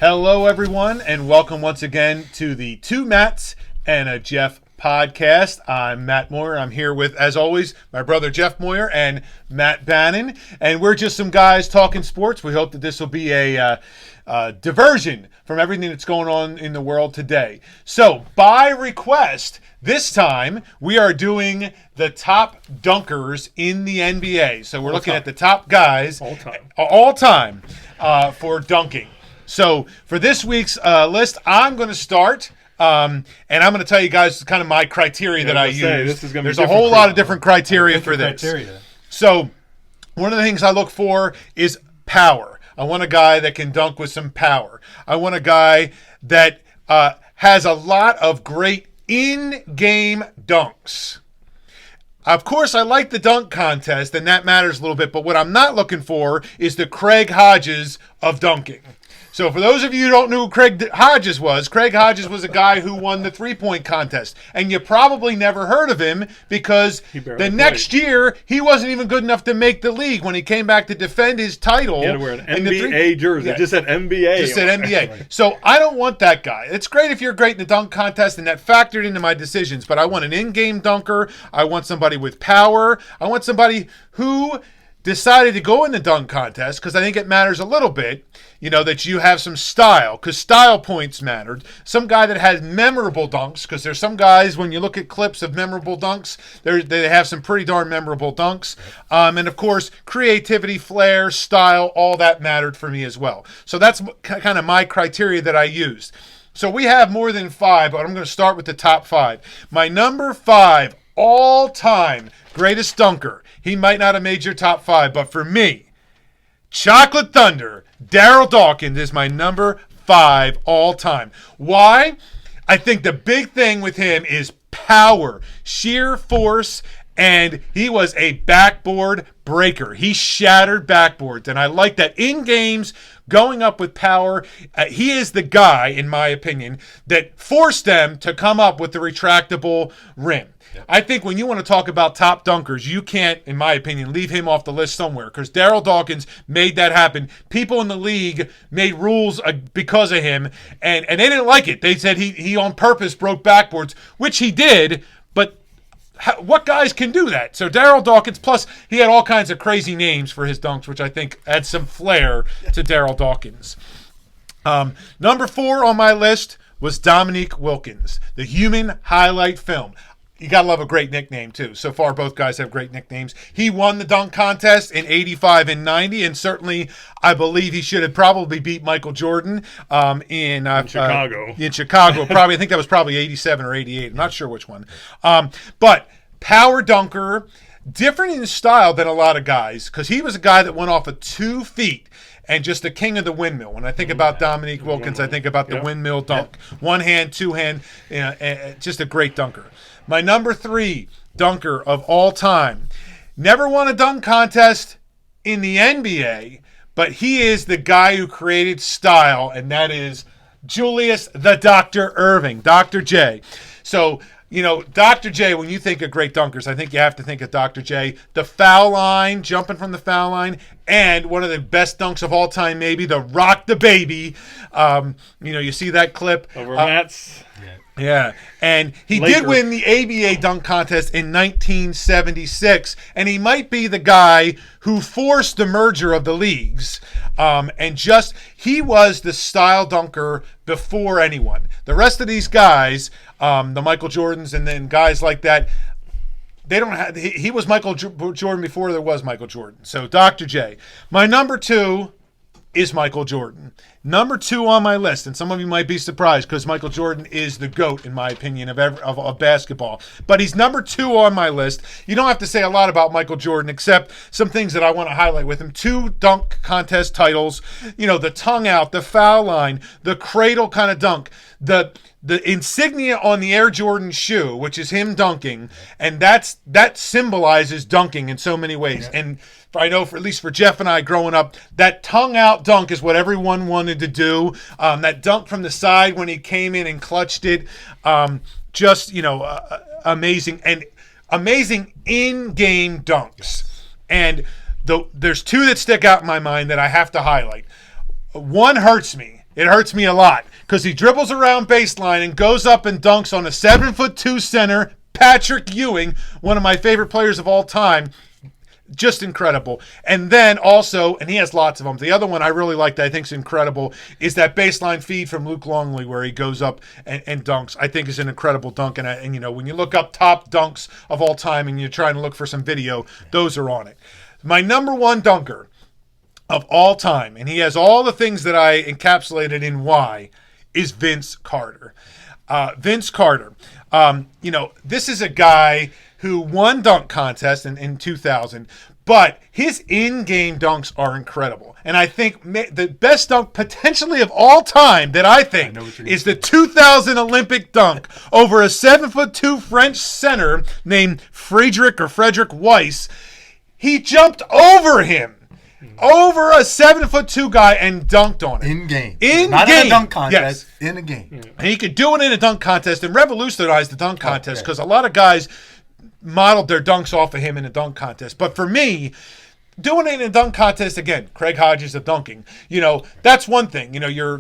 Hello, everyone, and welcome once again to the Two Matts and a Jeff podcast. I'm Matt Moyer. I'm here with, as always, my brother Jeff Moyer and Matt Bannon, and we're just some guys talking sports. We hope that this will be a diversion from everything that's going on in the world today. So, by request, this time we are doing the top dunkers in the NBA. So we're looking at the top guys all time for dunking. So for this week's list, I'm going to start, and I'm going to tell you guys kind of my criteria that I use. There's a whole lot of different criteria for this. So one of the things I look for is power. I want a guy that can dunk with some power. I want a guy that has a lot of great in-game dunks. Of course, I like the dunk contest, and that matters a little bit, but what I'm not looking for is the Craig Hodges of dunking. So for those of you who don't know who Craig Hodges was a guy who won the three-point contest. And you probably never heard of him because the next year, he wasn't even good enough to make the league when he came back to defend his title. He had to wear an NBA jersey. Yeah. It just said NBA. Just said NBA. So I don't want that guy. It's great if you're great in the dunk contest, and that factored into my decisions. But I want an in-game dunker. I want somebody with power. I want somebody who decided to go in the dunk contest because I think it matters a little bit, that you have some style, because style points mattered. Some guy that has memorable dunks, because there's some guys, when you look at clips of memorable dunks, they have some pretty darn memorable dunks. And of course, creativity, flair, style, all that mattered for me as well. So that's kind of my criteria that I used. So we have more than five, but I'm going to start with the top five. My number 5 all-time greatest dunker. He might not have made your top 5, but for me, Chocolate Thunder, Darryl Dawkins is my number 5 all-time. Why? I think the big thing with him is power, sheer force, and he was a backboard breaker. He shattered backboards, and I like that in games, going up with power. He is the guy, in my opinion, that forced them to come up with the retractable rim. Yep. I think when you want to talk about top dunkers, you can't, in my opinion, leave him off the list somewhere because Darryl Dawkins made that happen. People in the league made rules because of him, and they didn't like it. They said he on purpose broke backboards, which he did, but what guys can do that? So Darryl Dawkins, plus he had all kinds of crazy names for his dunks, which I think adds some flair to Darryl Dawkins. Number 4 on my list was Dominique Wilkins, the human highlight film. You got to love a great nickname, too. So far, both guys have great nicknames. He won the dunk contest in 85 and 90, and certainly I believe he should have probably beat Michael Jordan in Chicago. In Chicago, probably. I think that was probably 87 or 88. I'm not sure which one. But power dunker, different in style than a lot of guys, because he was a guy that went off of 2 feet. And just the king of the windmill. When I think about Dominique Wilkins, I think about the windmill dunk. One hand, two hand, just a great dunker. My number 3 dunker of all time. Never won a dunk contest in the NBA, but he is the guy who created style, and that is Julius the Dr. Erving, Dr. J. So, Dr. J, when you think of great dunkers, I think you have to think of Dr. J. The foul line, jumping from the foul line, and one of the best dunks of all time, maybe, the Rock the Baby. You see that clip. Over Matt's. Yeah, and he did win the ABA dunk contest in 1976, and he might be the guy who forced the merger of the leagues, he was the style dunker before anyone. The rest of these guys, the Michael Jordans and then guys like that, he was Michael Jordan before there was Michael Jordan. So Dr. J. My number 2 is Michael Jordan. Number 2 on my list, and some of you might be surprised because Michael Jordan is the GOAT, in my opinion, of basketball. But he's number 2 on my list. You don't have to say a lot about Michael Jordan except some things that I want to highlight with him. 2 dunk contest titles, the tongue out, the foul line, the cradle kind of dunk, the insignia on the Air Jordan shoe, which is him dunking, and that symbolizes dunking in so many ways. Yeah. And I know, at least for Jeff and I growing up, that tongue-out dunk is what everyone wanted to do. That dunk from the side when he came in and clutched it, amazing. And amazing in-game dunks. And there's 2 that stick out in my mind that I have to highlight. One hurts me, It hurts me a lot because he dribbles around baseline and goes up and dunks on a 7'2" center, Patrick Ewing, one of my favorite players of all time. Just incredible. And then also, and he has lots of them, the other one I really like that I think is incredible is that baseline feed from Luke Longley where he goes up and dunks. I think is an incredible dunk. And you know, when you look up top dunks of all time and you're trying to look for some video, those are on it. My number one dunker of all time, and he has all the things that I encapsulated in why, is Vince Carter. Vince Carter. You know, this is a guy who won dunk contest in 2000, but his in-game dunks are incredible. And I think the best dunk potentially of all time that I think is the 2000 Olympic dunk over a 7'2" French center named Frederick Weiss. He jumped over him. Over a 7'2" guy and dunked on it. In game. Not in a dunk contest. Yes. In a game. And he could do it in a dunk contest and revolutionize the dunk contest because a lot of guys modeled their dunks off of him in a dunk contest. But for me, doing it in a dunk contest, again, Craig Hodges of dunking, you know, that's one thing. You know, you're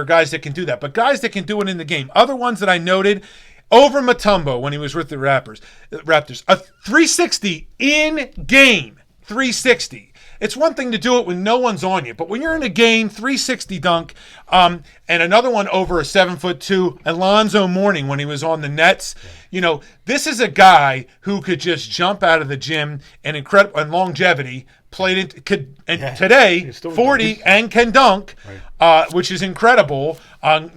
guys that can do that. But guys that can do it in the game. Other ones that I noted, over Mutombo when he was with the Raptors, a 360 in game, 360. It's one thing to do it when no one's on you, but when you're in a game, 360 dunk, and another one over a 7'2", Alonzo Mourning when he was on the Nets. You know, this is a guy who could just jump out of the gym and incredible and longevity. Today 40 and can dunk, which is incredible.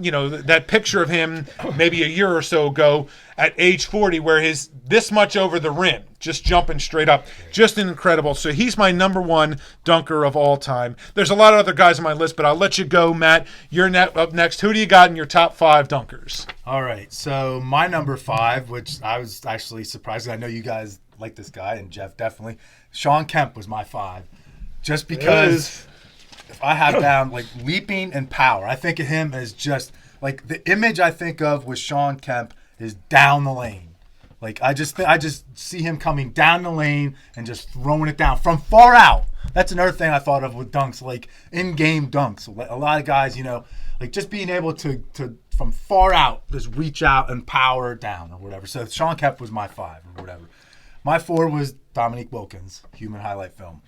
You know, that picture of him maybe a year or so ago at age 40 where he's this much over the rim, just jumping straight up. Just incredible. So he's my number one dunker of all time. There's a lot of other guys on my list, but I'll let you go, Matt. You're up next. Who do you got in your top 5 dunkers? All right. So my number 5, which I was actually surprised. I know you guys like this guy, and Jeff definitely. Shawn Kemp was my 5. Just because if I have down like leaping and power, I think of him as just like the image I think of with Shawn Kemp is down the lane. Like I just see him coming down the lane and just throwing it down from far out. That's another thing I thought of with dunks, like in-game dunks. A lot of guys, you know, like just being able to from far out just reach out and power down or whatever. So Shawn Kemp was my 5 or whatever. My 4 was Dominique Wilkins, Human Highlight Film.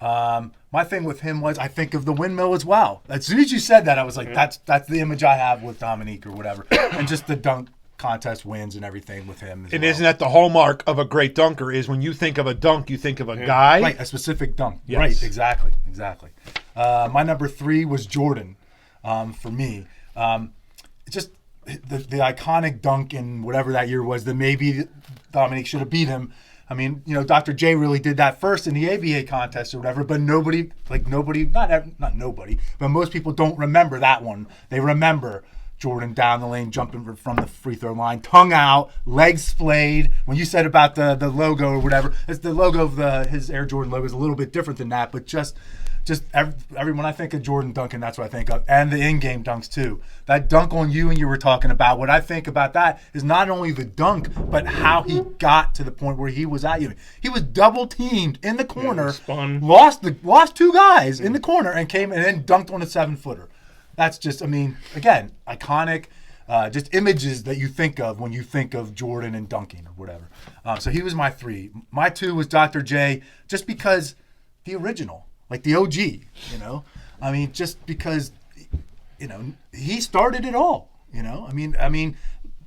My thing with him was I think of the windmill as well. As soon as you said that, I was like, that's the image I have with Dominique or whatever. And just the dunk contest wins and everything with him as and well. Isn't that the hallmark of a great dunker is when you think of a dunk, you think of a guy? Right, a specific dunk. Yes. Right, exactly. My number 3 was Jordan for me. Just the iconic dunk in whatever that year was that maybe Dominique should have beat him. I mean, you know, Dr. J really did that first in the ABA contest or whatever, but nobody, not nobody, but most people don't remember that one. They remember Jordan down the lane, jumping from the free throw line, tongue out, legs splayed. When you said about the logo or whatever, it's the logo of his Air Jordan logo is a little bit different than that, but just every when I think of Jordan dunking, that's what I think of, and the in-game dunks too. That dunk on Ewing you were talking about, what I think about that is not only the dunk, but how he got to the point where he was at Ewing. He was double teamed in the corner, lost 2 guys in the corner, and came and then dunked on a 7-footer. That's just, I mean, again, iconic. Just images that you think of when you think of Jordan and dunking or whatever. So he was my 3. My 2 was Dr. J, just because the original. Like the OG, you know? I mean, just because, you know, he started it all, you know? I mean,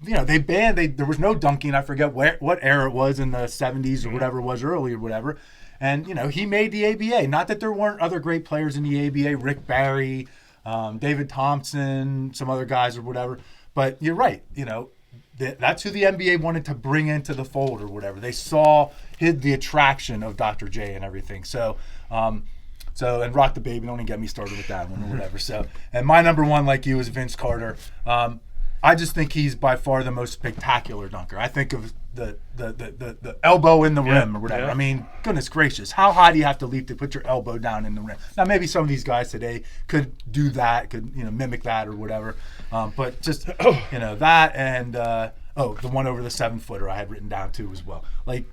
you know, there was no dunking. I forget what era it was in the 70s or whatever it was early or whatever. And, you know, he made the ABA. Not that there weren't other great players in the ABA, Rick Barry, David Thompson, some other guys or whatever. But you're right, you know, that's who the NBA wanted to bring into the fold or whatever. They saw the attraction of Dr. J and everything. So, and Rock the Baby, don't even get me started with that one or whatever. So, and my number 1, like you, is Vince Carter. I just think he's by far the most spectacular dunker. I think of the elbow in the rim or whatever. Yeah. I mean, goodness gracious, how high do you have to leap to put your elbow down in the rim? Now, maybe some of these guys today could do that, could, you know, mimic that or whatever. But just, you know, that and the one over the 7-footer I had written down too as well. Like,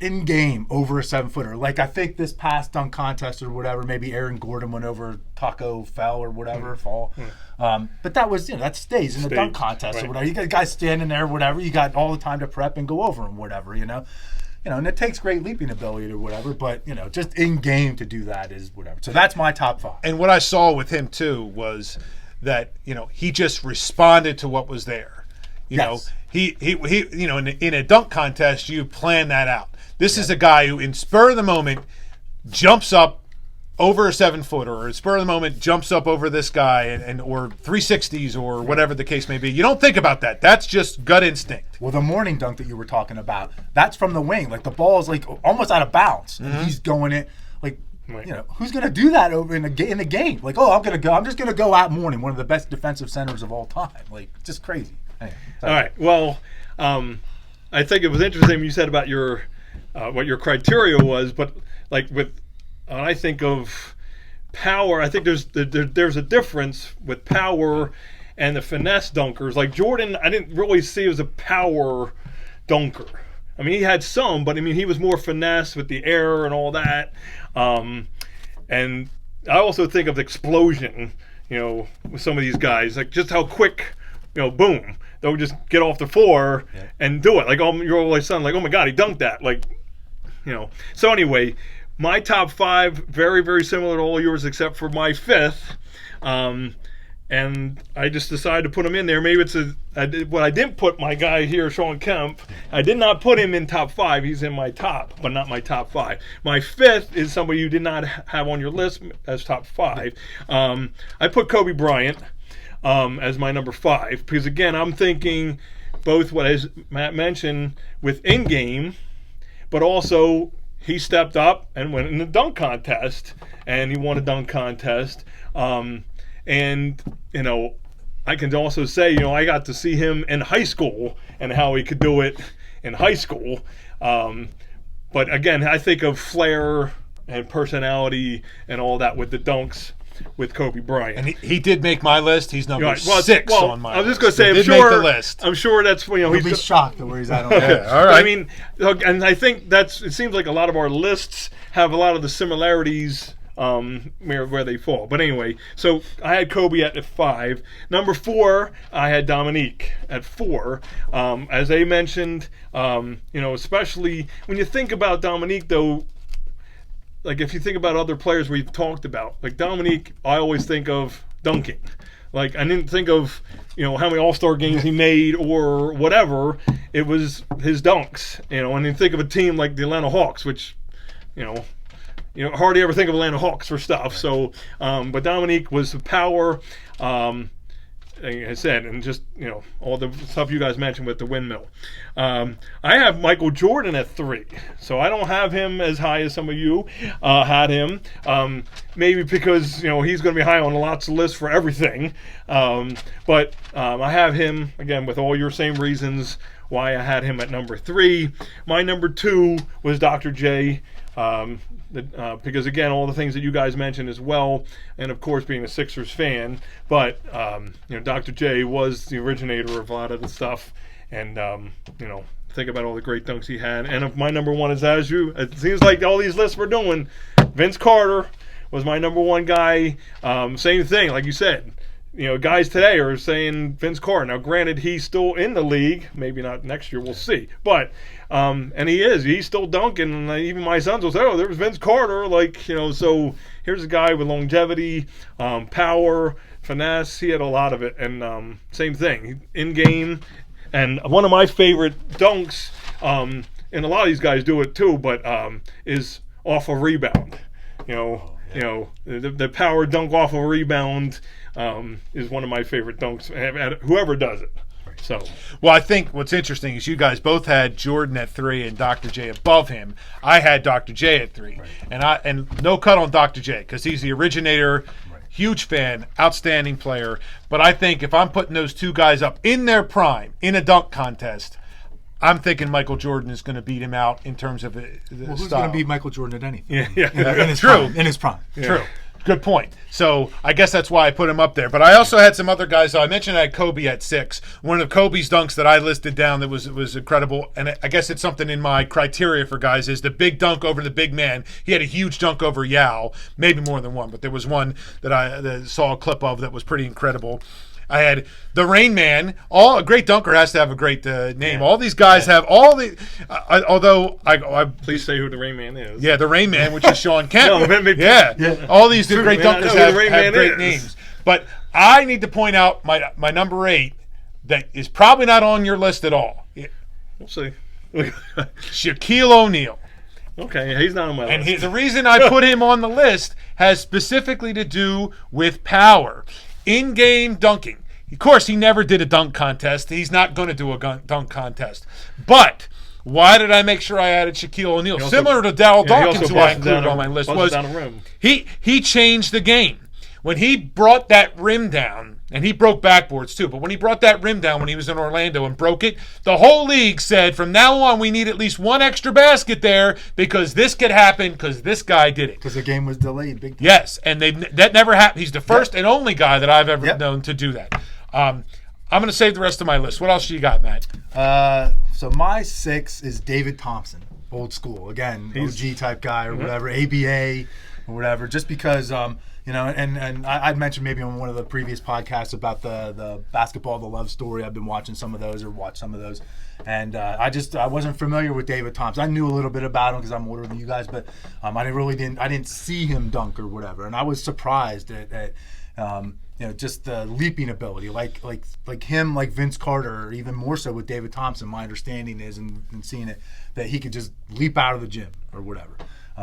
in game over a 7-footer. Like I think this past dunk contest or whatever, maybe Aaron Gordon went over Taco Fell or whatever, Fall. But that was, that stays in the dunk contest or whatever. You got guys standing there, whatever. You got all the time to prep and go over them, whatever, and it takes great leaping ability or whatever, but, just in game to do that is whatever. So that's my top 5. And what I saw with him too was that, he just responded to what was there. He in a dunk contest, you plan that out. This is a guy who, in spur of the moment, jumps up over a 7-footer, or in spur of the moment jumps up over this guy, and or 360s or whatever the case may be. You don't think about that. That's just gut instinct. Well, the morning dunk that you were talking about, that's from the wing. Like the ball is like almost out of bounds, and he's going it like. Who's going to do that over in the game? Like, I'm just going to go out Mourning, one of the best defensive centers of all time. Like, just crazy. Anyway, all right. Well, I think it was interesting what you said about your what your criteria was, but like when I think of power, I think there's a difference with power and the finesse dunkers. Like Jordan, I didn't really see as a power dunker. I mean, he had some, but I mean, he was more finesse with the air and all that. And I also think of the explosion, with some of these guys, like just how quick, boom, they'll just get off the floor and do it. Like, you're always saying, like, oh my God, he dunked that. Like, So anyway, my top 5, very, very similar to all yours except for my 5th. And I just decided to put him in there. Maybe it's I didn't put my guy here, Shawn Kemp. I did not put him in top 5. He's in my top, but not my top 5. My 5th is somebody you did not have on your list as top 5. I put Kobe Bryant as my number 5 because, again, I'm thinking both what, as Matt mentioned, with in-game, but also he stepped up and went in the dunk contest, and he won a dunk contest. And, I can also say, I got to see him in high school and how he could do it in high school. But again, I think of flair and personality and all that with the dunks with Kobe Bryant. And he did make my list. He's number 6 on my list. I was just going to say, I'm sure that's, He'll be shocked at where he's at on that. Yeah, all right. I mean, and I think it seems like a lot of our lists have a lot of the similarities where they fall. But anyway, so I had Kobe at 5. Number 4, I had Dominique at 4. As they mentioned, especially when you think about Dominique, though, like if you think about other players we've talked about, like Dominique, I always think of dunking. Like I didn't think of, how many All-Star games he made or whatever. It was his dunks, and then think of a team like the Atlanta Hawks, which, hardly ever think of Atlanta Hawks for stuff. So, but Dominique was the power, like I said, and just, all the stuff you guys mentioned with the windmill. I have Michael Jordan at 3. So I don't have him as high as some of you had him. Maybe because, he's going to be high on lots of lists for everything. But I have him, again, with all your same reasons why I had him at number 3. My number 2 was Dr. J. Because again, all the things that you guys mentioned as well, and of course being a Sixers fan, but Dr. J was the originator of a lot of the stuff, and think about all the great dunks he had. And if my number 1 is it seems like all these lists we're doing, Vince Carter was my number 1 guy. Same thing, like you said. Guys today are saying Vince Carter. Now, granted, he's still in the league. Maybe not next year. We'll see. But, and he's still dunking. And even my sons will say, oh, there's Vince Carter. So here's a guy with longevity, power, finesse. He had a lot of it. And same thing, in-game. And one of my favorite dunks, and a lot of these guys do it too, but is off a rebound. The power dunk off a rebound is one of my favorite dunks. Whoever does it. So, well, I think what's interesting is you guys both had Jordan at 3 and Dr. J above him. I had Dr. J at 3, right. and no cut on Dr. J because he's the originator. Right. Huge fan, outstanding player. But I think if I'm putting those two guys up in their prime in a dunk contest, I'm thinking Michael Jordan is going to beat him out in terms of the who's style. going to beat Michael Jordan at anything? Yeah. In his True. Prime, in his prime. Yeah. Good point. So I guess that's why I put him up there. But I also had some other guys. So I mentioned I had Kobe at 6. One of Kobe's dunks that I listed down that was incredible, and I guess it's something in my criteria for guys, is the big dunk over the big man. He had a huge dunk over Yao, maybe more than one, but there was one that I saw a clip of that was pretty incredible. I had the Rain Man. A great dunker has to have a great name. Yeah. All these guys have all the. Although I Please say who the Rain Man is. yeah, the Rain Man, which is Sean Kemp. No, yeah, all these great man, I dunkers know who the Rain have Man great is. names. But I need to point out my number 8 that is probably not on your list at all. We'll see. Shaquille O'Neal. Okay, he's not on my And list. the reason I put him on the list has specifically to do with power. In-game dunking. Of course, he never did a dunk contest. He's not going to do a dunk contest. But why did I make sure I added Shaquille O'Neal? also- Similar to Darryl Yeah, he Dawkins, also who I busts included down on my list, busts was down a rim. he changed the game. When he brought that rim down, and he broke backboards too, but when he brought that rim down when he was in Orlando and broke it, the whole league said, from now on, we need at least one extra basket there because this could happen because this guy did it. Because the game was delayed big time. Yes, and that never happened. He's the first and only guy that I've ever known to do that. I'm going to save the rest of my list. What else you got, Matt? So my 6 is David Thompson, old school. Again, OG type guy or whatever, ABA or whatever. Just because, and I'd mentioned maybe on one of the previous podcasts about the basketball, the love story. I've been watching some of those or watched some of those. And I wasn't familiar with David Thompson. I knew a little bit about him because I'm older than you guys, but I didn't see him dunk or whatever. And I was surprised at just the leaping ability, like him, like Vince Carter, or even more so with David Thompson. My understanding is, and seeing it, that he could just leap out of the gym or whatever.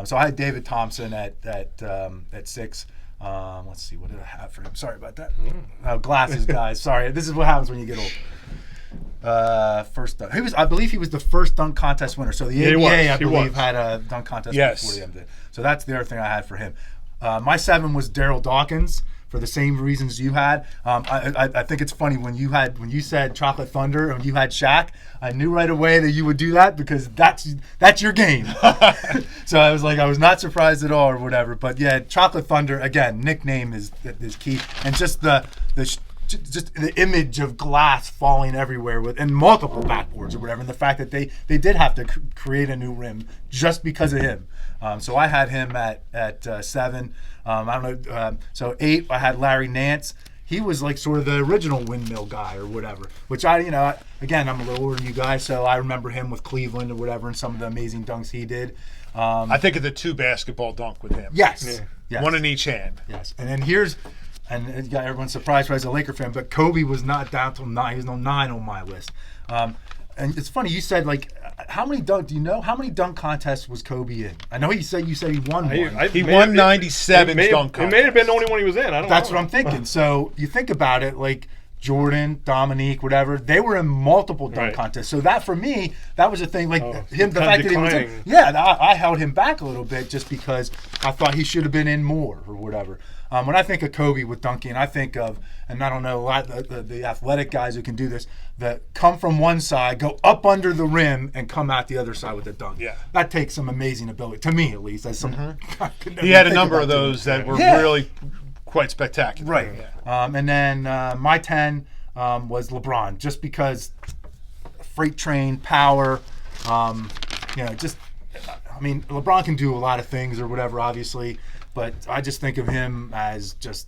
So I had David Thompson at 6. Let's see, what did I have for him? Sorry about that. Glasses, guys. Sorry, this is what happens when you get old. First dunk. I believe he was the first dunk contest winner. So the ABA, I believe, had a dunk contest before the MD. So that's the other thing I had for him. My 7 was Darryl Dawkins, for the same reasons you had. I think it's funny when you said Chocolate Thunder and you had Shaq, I knew right away that you would do that because that's your game. So I was not surprised at all or whatever. But yeah, Chocolate Thunder, again, nickname is key, and just the image of glass falling everywhere and multiple backboards or whatever, and the fact that they did have to create a new rim just because of him. So I had him at 7. I don't know. So 8, I had Larry Nance. He was like sort of the original windmill guy or whatever. Which again, I'm a little older than you guys, so I remember him with Cleveland or whatever, and some of the amazing dunks he did. I think of the 2 basketball dunk with him. Yes. Yes. One in each hand. Yes. And then and it got everyone surprised as a Laker fan, but Kobe was not down till 9. He was no 9 on my list. And it's funny, you said, how many dunk contests was Kobe in? I know you said he won one. He won 97 dunk contests. It may have been the only one he was in. I don't know. That's what I'm thinking. So you think about it, like Jordan, Dominique, whatever, they were in multiple dunk contests. So that, for me, that was a thing. Like him, the fact that he was in. Yeah, I held him back a little bit just because I thought he should have been in more or whatever. When I think of Kobe with dunking, I think of, and I don't know, a lot of the athletic guys who can do this, that come from one side, go up under the rim, and come out the other side with a dunk. Yeah. That takes some amazing ability, to me at least. He had a number of those that were really quite spectacular. Right. Yeah. And then my 10 was LeBron, just because freight train, power, LeBron can do a lot of things or whatever, obviously, but I just think of him as just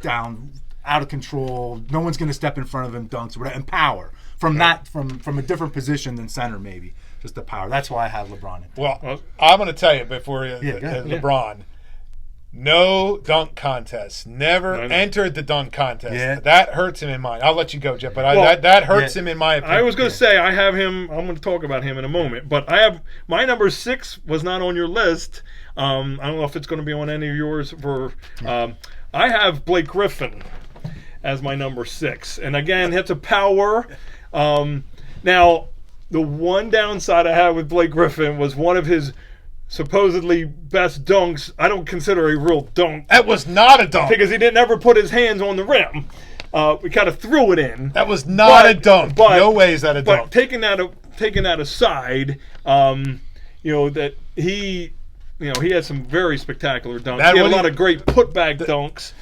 down, out of control. No one's going to step in front of him, dunks, whatever, and power from a different position than center, maybe. Just the power. That's why I have LeBron in. Well, I'm going to tell you before LeBron. No dunk contest. Never entered the dunk contest. Yeah. That hurts him in mine. I'll let you go, Jeff, but that hurts him in my opinion. I was going to say I have him. I'm going to talk about him in a moment, but I have my number 6 was not on your list. I don't know if it's going to be on any of yours. I have Blake Griffin as my number 6, and again, it's a power. Now, the one downside I had with Blake Griffin was one of his supposedly best dunks. I don't consider a real dunk. That was not a dunk. Because he didn't ever put his hands on the rim. We kind of threw it in. That was not a dunk. No way is that a dunk. But taking that aside, that he he had some very spectacular dunks. That He had a one- lot of great putback dunks.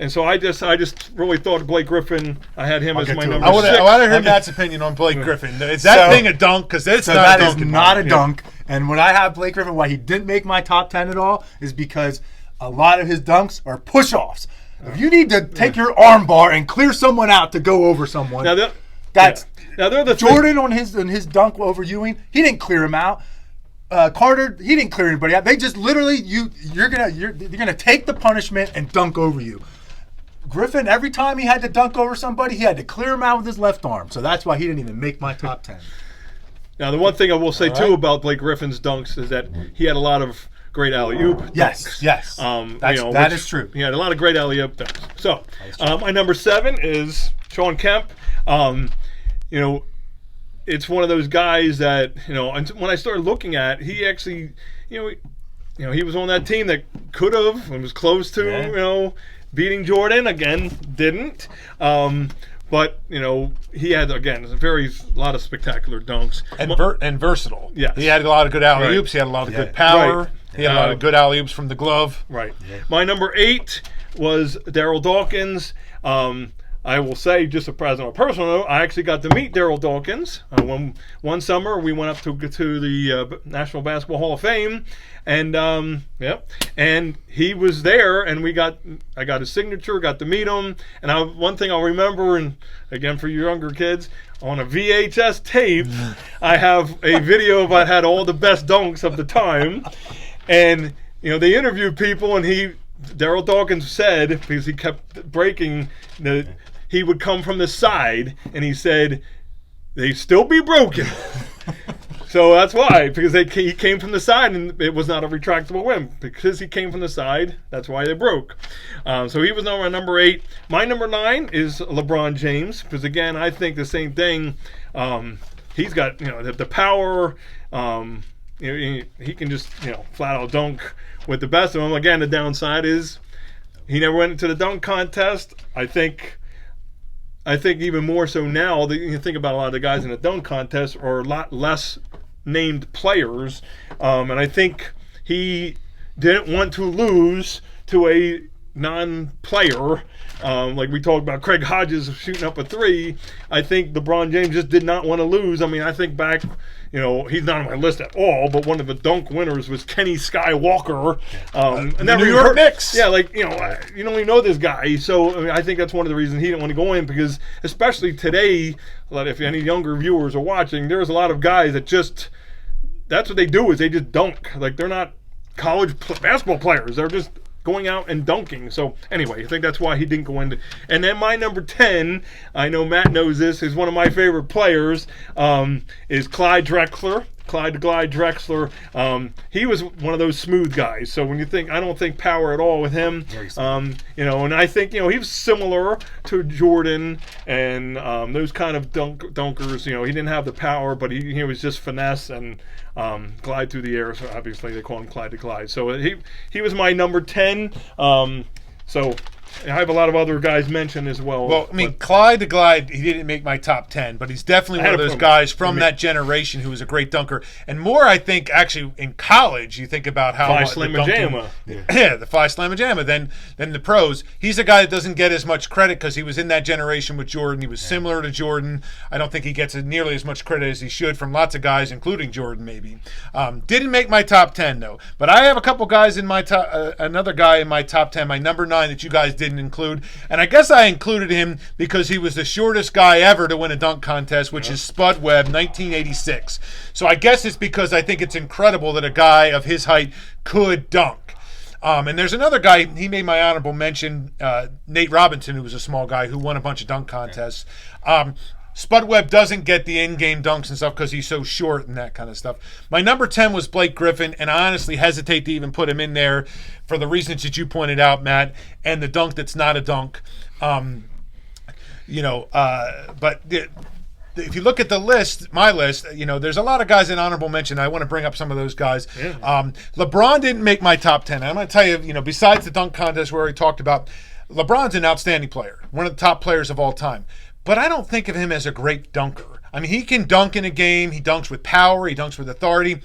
And so I just really thought Blake Griffin. I had him I'll as get my to it. number I want to 6. hear Matt's opinion on Blake Griffin. Is that So- thing a dunk? Because it's So not that a is dunk. in not mine. a dunk. And when I have Blake Griffin, why he didn't make my top 10 at all is because a lot of his dunks are push-offs. If you need to take your arm bar and clear someone out to go over someone, Now, that's now they're the Jordan on his dunk over Ewing. He didn't clear him out. Carter, he didn't clear anybody out. They just literally you're gonna take the punishment and dunk over you. Griffin, every time he had to dunk over somebody, he had to clear him out with his left arm. So that's why he didn't even make my top 10. Now, the one thing I will say, All too, right. about Blake Griffin's dunks is that he had a lot of great alley-oop Yes, dunks. yes. That Which- is true. He had a lot of great alley-oop dunks. So, my number 7 is Sean Kemp. It's one of those guys that, and when I started looking at, he actually, he was on that team that could have and was close to, Yeah. beating Jordan. Again, didn't. But he had, again, a lot of spectacular dunks. And versatile. Yes. He had a lot of good alley oops. Right. He had a lot of Yeah. good power. Right. He had a lot of good alley oops from the glove. Right. My number 8 was Daryl Dawkins. I will say, just a present on a personal note, I actually got to meet Daryl Dawkins. One summer, we went up to the National Basketball Hall of Fame, and and he was there, and I got his signature, got to meet him, and one thing I'll remember, and again for your younger kids, on a VHS tape, I have a video of I had all the best dunks of the time, and they interviewed people, and Daryl Dawkins said, because he kept breaking, he would come from the side, and he said, they'd still be broken. So that's why, because he came from the side, and it was not a retractable rim. Because he came from the side, that's why they broke. So he was number 8. My number 9 is LeBron James, because again, I think the same thing. He's got the power. He can just flat out dunk with the best of them. Again, the downside is he never went into the dunk contest. I think even more so now that you think about a lot of the guys in the dunk contest are a lot less named players, and I think he didn't want to lose to a non-player. Like we talked about Craig Hodges shooting up a 3. I think LeBron James just did not want to lose. I mean, I think back, he's not on my list at all, but one of the dunk winners was Kenny Skywalker. And the never New even York Knicks. Yeah, you don't even know this guy. So I think that's one of the reasons he didn't want to go in, because especially today, if any younger viewers are watching, there's a lot of guys that that's what they do, is they just dunk. Like, they're not college basketball players. They're just going out and dunking. So anyway, I think that's why he didn't go into. And then my number 10, I know Matt knows this, is one of my favorite players, is Clyde Drexler. Clyde the Glide Drexler. He was one of those smooth guys. So when you think, I don't think power at all with him. And I think he was similar to Jordan and those kind of dunkers. He didn't have the power, but he was just finesse and glide through the air. So obviously they call him Clyde the Glide. So he was my number 10. So I have a lot of other guys mentioned as well. Well, I mean, Clyde the Glide, he didn't make my top 10, but he's definitely one of those guys from that generation who was a great dunker. And more, I think, actually, in college, you think about how Phi the Slamma Jamma. Yeah, the Phi Slamma Jamma. Then the pros. He's a guy that doesn't get as much credit because he was in that generation with Jordan. He was similar to Jordan. I don't think he gets nearly as much credit as he should from lots of guys, including Jordan, maybe. Didn't make my top 10, though. But I have a couple guys in my top, another guy in my top 10, my number 9 that you guys didn't include. And I guess I included him because he was the shortest guy ever to win a dunk contest, which is Spud Webb, 1986. So I guess it's because I think it's incredible that a guy of his height could dunk. And there's another guy, he made my honorable mention, Nate Robinson, who was a small guy who won a bunch of dunk contests. Spud Webb doesn't get the in-game dunks and stuff because he's so short and that kind of stuff. My number 10 was Blake Griffin, and I honestly hesitate to even put him in there for the reasons that you pointed out, Matt, and the dunk that's not a dunk. But if you look at the list, my list, there's a lot of guys in honorable mention. I want to bring up some of those guys. Yeah. LeBron didn't make my top 10. I'm going to tell you, besides the dunk contest where we talked about, LeBron's an outstanding player, one of the top players of all time. But I don't think of him as a great dunker. I mean, he can dunk in a game. He dunks with power. He dunks with authority.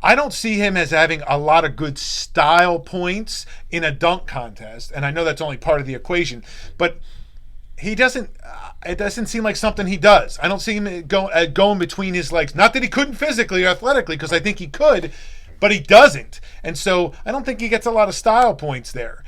I don't see him as having a lot of good style points in a dunk contest, and I know that's only part of the equation, but he doesn't. It doesn't seem like something he does. I don't see him going between his legs. Not that he couldn't physically or athletically, because I think he could, but he doesn't. And so I don't think he gets a lot of style points there.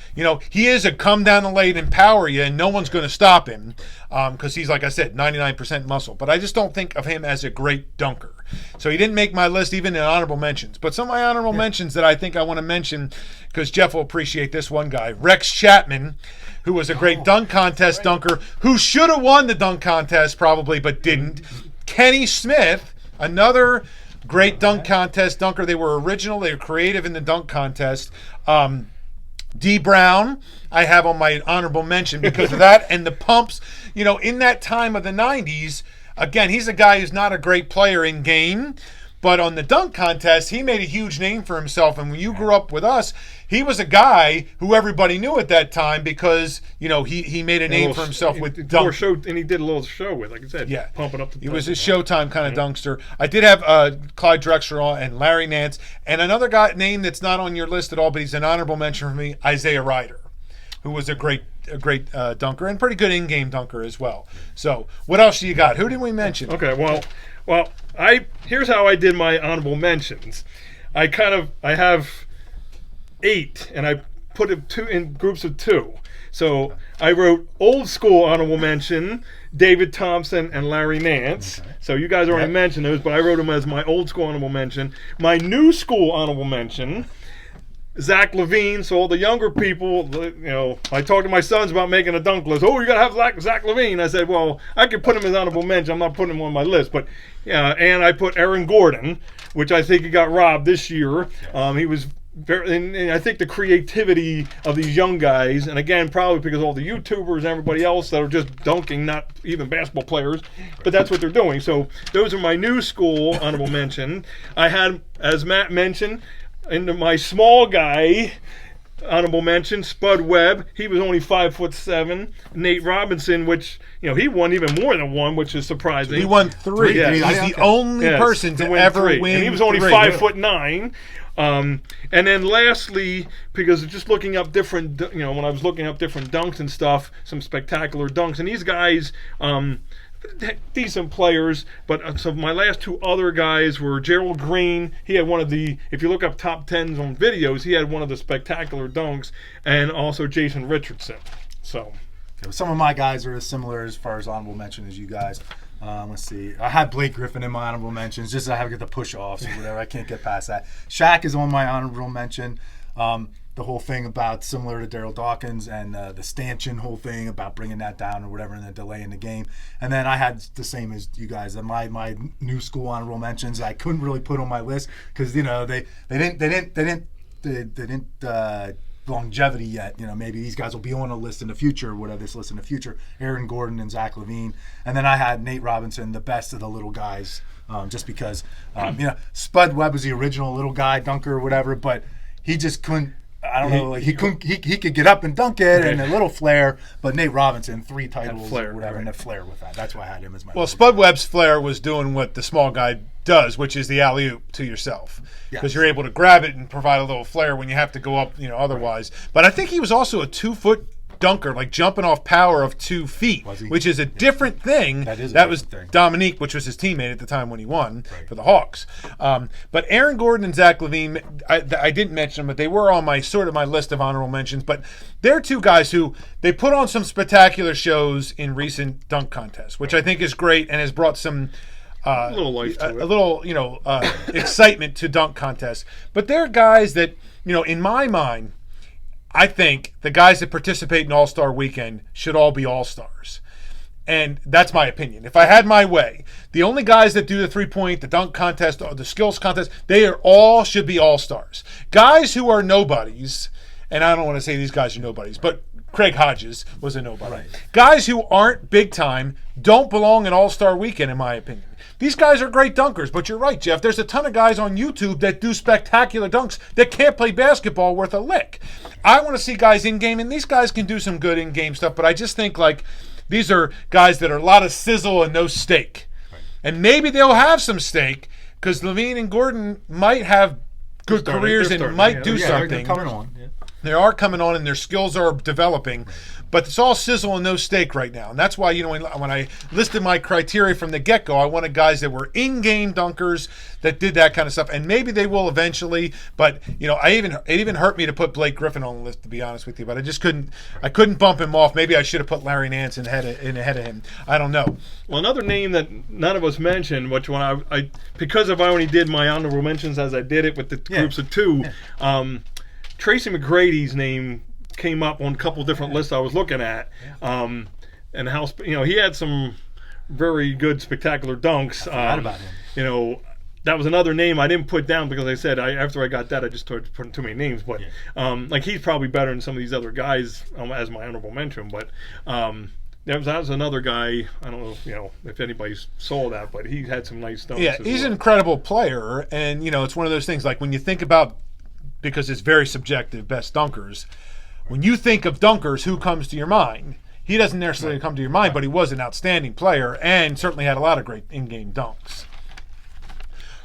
He is a come down the lane and power you, and no one's going to stop him because he's, like I said, 99% muscle. But I just don't think of him as a great dunker. So he didn't make my list even in honorable mentions. But some of my honorable mentions that I think I want to mention, because Jeff will appreciate this one guy, Rex Chapman, who was a great dunk contest dunker, who should have won the dunk contest probably, but didn't. Kenny Smith, another great dunk contest dunker. They were original. They were creative in the dunk contest. D. Brown, I have on my honorable mention because of that and the pumps. In that time of the 90s, again, he's a guy who's not a great player in game, but on the dunk contest, he made a huge name for himself. And when you grew up with us, he was a guy who everybody knew at that time because, he made a name for himself with dunk. And he did a little show with, like I said, pumping up the He was a Showtime kind of dunkster. I did have Clyde Drexler and Larry Nance. And another guy name that's not on your list at all, but he's an honorable mention for me, Isaiah Ryder, who was a great dunker and pretty good in-game dunker as well. So what else do you got? Who did we mention? Okay, well, here's how I did my honorable mentions. I have 8, and I put it in groups of 2. So I wrote old school honorable mention, David Thompson and Larry Nance. Okay. So you guys already mentioned those, but I wrote them as my old school honorable mention. My new school honorable mention, Zach LaVine. So all the younger people, I talked to my sons about making a dunk list. Oh, you got to have Zach LaVine. I said, well, I could put him as honorable mention. I'm not putting him on my list. But and I put Aaron Gordon, which I think he got robbed this year. He was and I think the creativity of these young guys, and again, probably because all the YouTubers and everybody else that are just dunking, not even basketball players, but that's what they're doing. So those are my new school honorable mention. I had, as Matt mentioned, into my small guy honorable mention, Spud Webb. He was only 5'7". Nate Robinson, which he won even more than one, which is surprising. He won 3. Yeah. He's the only person to ever 3. win. And he was only 5'9". And then lastly, because just looking up different, when I was looking up different dunks and stuff, some spectacular dunks, and these guys, decent players, but so my last 2 other guys were Gerald Green. He had one of the, if you look up top 10s on videos, he had one of the spectacular dunks, and also Jason Richardson. So some of my guys are as similar as far as honorable mention as you guys. Let's see. I had Blake Griffin in my honorable mentions, just I have to get the push-offs or whatever. I can't get past that. Shaq is on my honorable mention. The whole thing about similar to Daryl Dawkins and the stanchion whole thing about bringing that down or whatever and the delay in the game. And then I had the same as you guys. My new school honorable mentions I couldn't really put on my list because they didn't longevity yet. Maybe these guys will be on a list in the future or whatever, this list in the future. Aaron Gordon and Zach LaVine. And then I had Nate Robinson, the best of the little guys, just because Spud Webb was the original little guy dunker or whatever, but he just couldn't. I don't know. Like he could get up and dunk it and a little flair, but Nate Robinson 3 titles or whatever, and a flair with that. That's why I had him as my. Well, Spud Webb's flair was doing what the small guy does, which is the alley oop to yourself, because you're able to grab it and provide a little flair when you have to go up, otherwise. But I think he was also a 2-foot dunker, like jumping off power of 2 feet, which is a different thing. That was Dominique, which was his teammate at the time when he won for the Hawks. But Aaron Gordon and Zach LaVine, I didn't mention them, but they were on my list of honorable mentions. But they're 2 guys who they put on some spectacular shows in recent dunk contests, which I think is great and has brought some a little life to it. A little excitement to dunk contests. But they're guys that in my mind, I think the guys that participate in All-Star Weekend should all be All-Stars. And that's my opinion. If I had my way, the only guys that do the 3-point, the dunk contest, or the skills contest, should be All-Stars. Guys who are nobodies, and I don't want to say these guys are nobodies, but Craig Hodges was a nobody. Right. Guys who aren't big time don't belong in All-Star Weekend, in my opinion. These guys are great dunkers, but you're right, Jeff. There's a ton of guys on YouTube that do spectacular dunks that can't play basketball worth a lick. I want to see guys in-game, and these guys can do some good in-game stuff, but I just think, these are guys that are a lot of sizzle and no steak. Right. And maybe they'll have some steak because LaVine and Gordon might have good starting- careers they're and starting, might yeah, do they're- They're something. coming on. Yeah. They are coming on and their skills are developing, but it's all sizzle and no steak right now. And that's why, when I listed my criteria from the get-go, I wanted guys that were in-game dunkers that did that kind of stuff. And maybe they will eventually, but, it even hurt me to put Blake Griffin on the list, to be honest with you. But I couldn't bump him off. Maybe I should have put Larry Nance ahead of him. I don't know. Well, another name that none of us mentioned, which one I because I only did my honorable mentions as I did it with the groups of two, Tracy McGrady's name came up on a couple different lists I was looking at, and how he had some very good, spectacular dunks. Forgot about him. That was another name I didn't put down because I said after I got that I just started putting too many names. But he's probably better than some of these other guys as my honorable mention. But that was another guy. I don't know if anybody saw that, but he had some nice dunks. Yeah, he's an incredible player, and it's one of those things like when you think about, because it's very subjective, best dunkers. When you think of dunkers, who comes to your mind? He doesn't necessarily come to your mind, but he was an outstanding player and certainly had a lot of great in-game dunks.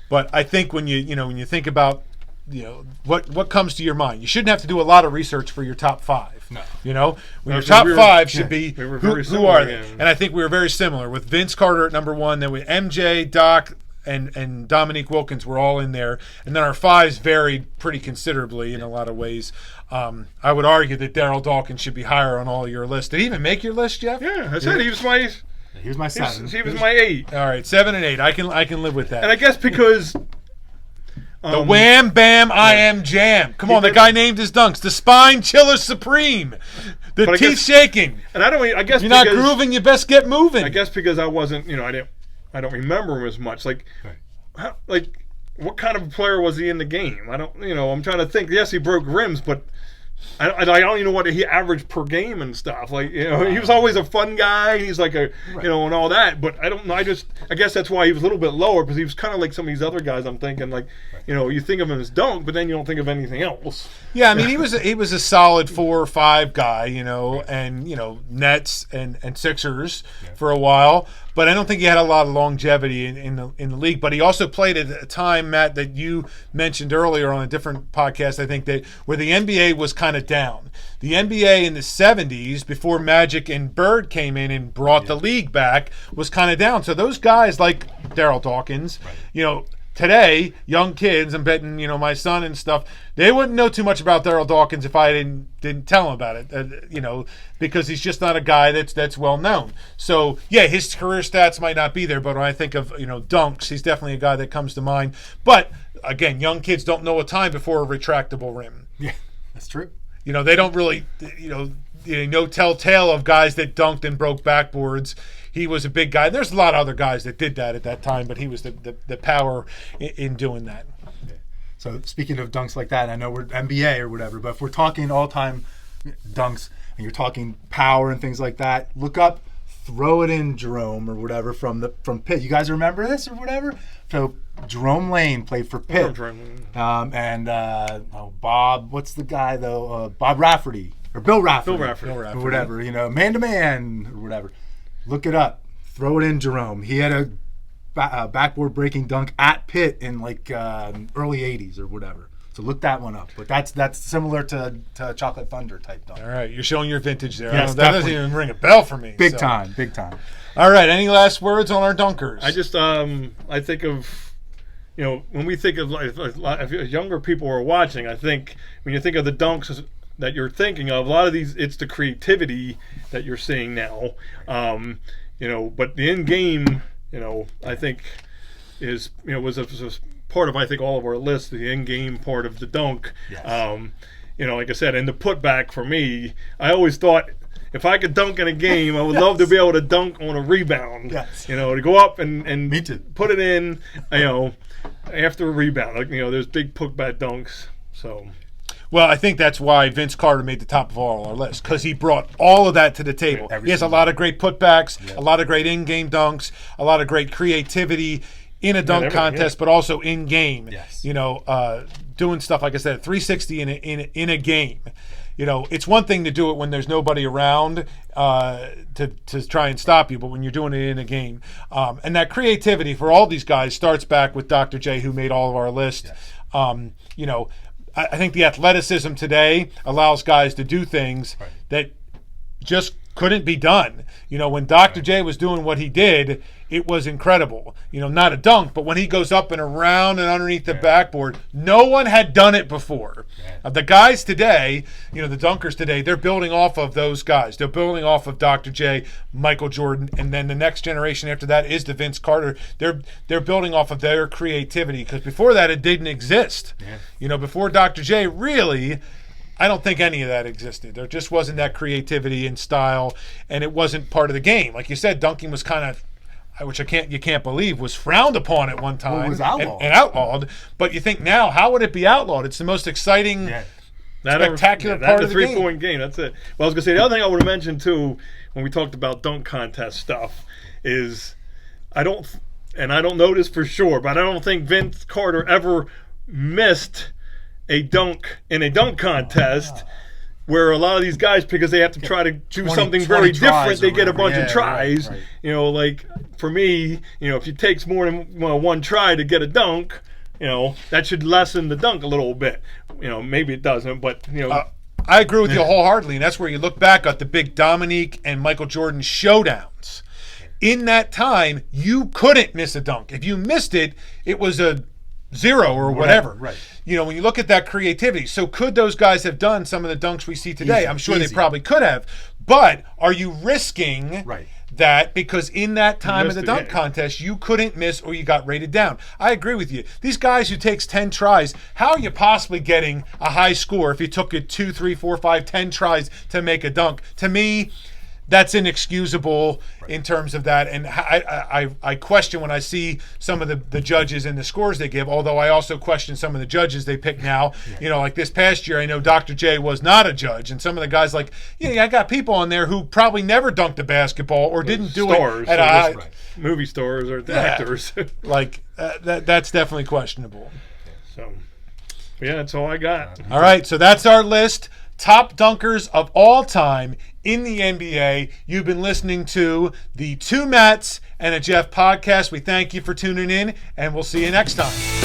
But I think when you think about what comes to your mind, you shouldn't have to do a lot of research for your top five. No. When your top five should be we were who very similar are they? again. And I think we were very similar with Vince Carter at number one, then with MJ, Doc, and Dominique Wilkins were all in there, and then our fives varied pretty considerably in a lot of ways. I would argue that Daryl Dawkins should be higher on all your lists. Did he even make your list, Jeff? Yeah, I said he was my He was my 7. he was my 8, All right, 7 and 8. I can live with that. and I guess because The Wham Bam I Am Jam. Come on, the guy named his dunks. The Spine Chiller Supreme. The But I teeth guess- shaking. and I guess You're not because, grooving, you best get moving. I guess because I wasn't I don't remember him as much. Like what kind of player was he in the game? I don't I'm trying to think. Yes, he broke rims, but I don't even know what he averaged per game and stuff. Like he was always a fun guy. He's like and all that. But I don't know. I guess that's why he was a little bit lower, because he was kind of like some of these other guys. I'm thinking you think of him as dunk, but then you don't think of anything else. Yeah, I mean he was a solid 4 or 5 guy, and Nets and Sixers for a while. But I don't think he had a lot of longevity in the league. But he also played at a time, Matt, that you mentioned earlier on a different podcast, I think, that where the NBA was kind of down. The NBA in the 70s, before Magic and Bird came in and brought the league back, was kind of down. So those guys like Daryl Dawkins, today, young kids, I'm betting, my son and stuff, they wouldn't know too much about Daryl Dawkins if I didn't tell them about it, because he's just not a guy that's well known. So, yeah, his career stats might not be there, but when I think of, dunks, he's definitely a guy that comes to mind. But, again, young kids don't know a time before a retractable rim. Yeah, that's true. They don't really, no telltale of guys that dunked and broke backboards. He was a big guy. There's a lot of other guys that did that at that time, but he was the power in doing that. So speaking of dunks like that, I know we're NBA or whatever, but if we're talking all-time dunks and you're talking power and things like that, look up, throw it in Jerome or whatever from Pitt. You guys remember this or whatever? So Jerome Lane played for Pitt, Bob. What's the guy though? Bob Rafferty or Bill Rafferty, or whatever. Man to man or whatever. Look it up. Throw it in Jerome. He had a backboard breaking dunk at Pitt in early 80s or whatever. So look that one up. But that's similar to Chocolate Thunder type dunk. All right, you're showing your vintage there. Yes, That doesn't even ring a bell for me. Big time. All right, any last words on our dunkers? I just I think of when we think of if younger people are watching, I think when you think of the dunks that you're thinking of, a lot of these, it's the creativity that you're seeing now. But the in game, I think is was a part of, I think, all of our lists, the in game part of the dunk. Yes. Like I said, and the putback for me, I always thought if I could dunk in a game, I would love to be able to dunk on a rebound. Yes. To go up and Me too. put it in, after a rebound. There's big putback dunks. So. Well, I think that's why Vince Carter made the top of all our lists, because he brought all of that to the table. He has a lot of great putbacks, a lot of great in-game dunks, a lot of great creativity in a dunk contest, but also in-game. Yes. Doing stuff, like I said, 360 in a game. It's one thing to do it when there's nobody around to try and stop you, but when you're doing it in a game. And that creativity for all these guys starts back with Dr. J, who made all of our lists. You know, I think the athleticism today allows guys to do things that just couldn't be done. You know, when Dr. J was doing what he did, it was incredible. You know, not a dunk, but when he goes up and around and underneath the backboard, no one had done it before. The guys today, you know, the dunkers today, they're building off of those guys. They're building off of Dr. J, Michael Jordan, and then the next generation after that is the Vince Carter. They're building off of their creativity, because before that it didn't exist. You know, before Dr. J, really, I don't think any of that existed. There just wasn't that creativity and style, and it wasn't part of the game. Like you said, dunking was kind of, which you can't believe, was frowned upon at one time. Well, it was outlawed. And outlawed. But you think now, how would it be outlawed? It's the most exciting, spectacular part of the game. Three-point game. That's it. Well, I was going to say, the other thing I would have mentioned, too, when we talked about dunk contest stuff, is I don't know this for sure, but I don't think Vince Carter ever missed a dunk in a dunk contest where a lot of these guys, because they have to try to do something very different, they get a bunch of tries. Right. You know, like for me, you know, if it takes more than one try to get a dunk, you know, that should lessen the dunk a little bit. You know, maybe it doesn't, but, you know. I agree with you wholeheartedly, and that's where you look back at the big Dominique and Michael Jordan showdowns. In that time, you couldn't miss a dunk. If you missed it, it was a 0 or whatever. Right. You know, when you look at that creativity, so could those guys have done some of the dunks we see today? I'm sure they probably could have. But are you risking that because in that time of the dunk contest, you couldn't miss or you got rated down? I agree with you. These guys who takes 10 tries, how are you possibly getting a high score if you took it 2, 3, 4, 5, 10 tries to make a dunk? To me, that's inexcusable in terms of that. And I question when I see some of the judges and the scores they give, although I also question some of the judges they pick now. You know, like this past year, I know Dr. J was not a judge. And some of the guys like, I got people on there who probably never dunked a basketball or didn't do it at movie stars or actors. Like, that's definitely questionable. So, yeah, that's all I got. All right, so that's our list. Top dunkers of all time in the NBA. You've been listening to the Two Matts and a Jeff podcast. We thank you for tuning in, and we'll see you next time.